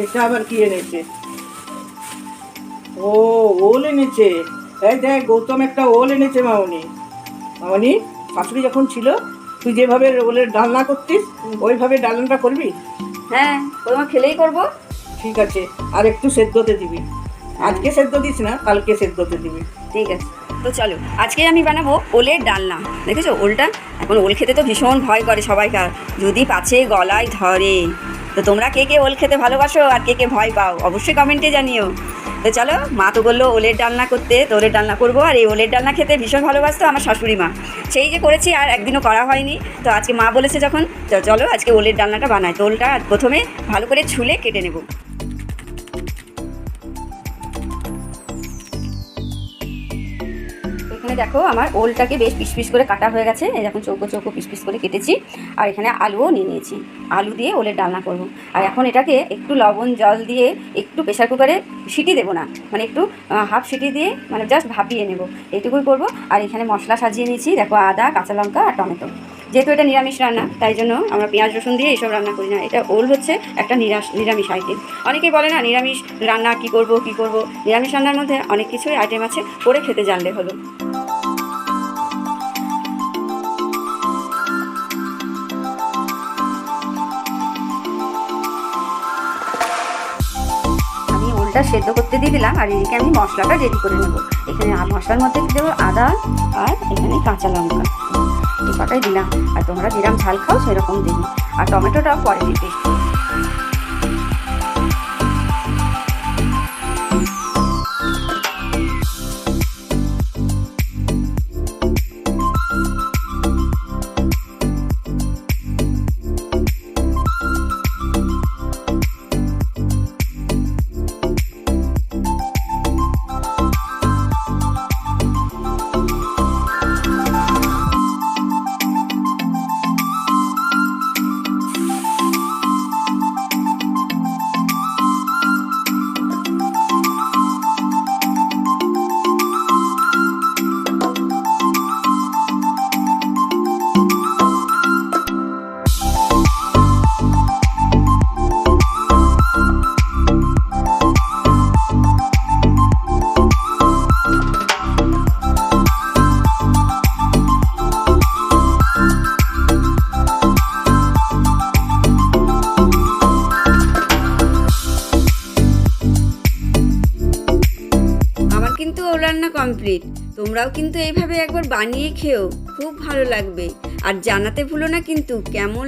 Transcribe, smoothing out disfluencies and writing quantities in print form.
এটা আবার কি এনেছে? ও, ওল এনেছে। এই দেখ, গৌতম একটা ওল এনেছে মামনি। মামনি, শাশুড়ি যখন ছিল তুই যেভাবে ওলের ডালনা করতিস ওইভাবে ডালনাটা করবি? হ্যাঁ, তোমার খেলেই করবো। ঠিক আছে, আর একটু সেদ্ধতে দিবি। আজকে সেদ্ধ দিস না, কালকে সেদ্ধতে দিবি। ঠিক আছে, তো চলো আজকে আমি বানাবো ওলের ডালনা। দেখেছো ওলটা? এখন ওল খেতে তো ভীষণ ভয় করে সবাইকার, যদি পাছে গলায় ধরে। তো তোমরা কে কে ওল খেতে ভালোবাসো আর কে কে ভয় পাও অবশ্যই কমেন্টে জানিও। তো চলো, মা তো বললো ওলের ডালনা করতে, তো ওলের ডালনা করবো। আর এই ওলের ডালনা খেতে ভীষণ ভালোবাসতো আমার শাশুড়ি মা, সেই যে করেছি আর একদিনও করা হয়নি। তো আজকে মা বলেছে যখন, তো চলো আজকে ওলের ডালনাটা বানাই। তো ওলটা প্রথমে ভালো করে ছুলে কেটে নেব। এখানে দেখো আমার ওলটাকে বেশ পিস পিস করে কাটা হয়ে গেছে, এই যখন চৌকো চৌকো পিস পিস করে কেটেছি। আর এখানে আলুও নিয়ে নিয়েছি, আলু দিয়ে ওলের ডালনা করব। আর এখন এটাকে একটু লবণ জল দিয়ে একটু প্রেশার কুকারে সিটি দেবো না, মানে একটু হাফ সিটি দিয়ে মানে জাস্ট ভাপিয়ে নেব, এইটুকুই করব। আর এখানে মশলা সাজিয়ে নিয়েছি, দেখো আদা, কাঁচা লঙ্কা আর টমেটো। যেহেতু এটা নিরামিষ রান্না তাই জন্য আমরা পেঁয়াজ রসুন দিয়ে এইসব রান্না করি না। এটা ওল হচ্ছে একটা নিরামিষ আইটেম। অনেকেই বলে না নিরামিষ রান্না কী করব। নিরামিষ রান্নার মধ্যে অনেক কিছুই আইটেম আছে, করে খেতে জানলে হলো। আমি ওলটা সেদ্ধ করতে দিয়ে দিলাম, আর এদিকে আমি মশলাটা রেডি করে নেব। এখানে মশলার মধ্যে দেবো আদা আর এখানে কাঁচা লঙ্কা, এই কটাই দিলাম। আর তোমরা যেরকম ঝাল খাও সেরকম দেবে। আর টমেটোটাও পরে দিতে। কিন্তু ওল রান্না কমপ্লিট। তোমরাও কিন্তু এইভাবে একবার বানিয়ে খেও, খুব ভালো লাগবে। আর জানাতে ভুলো না কিন্তু কেমন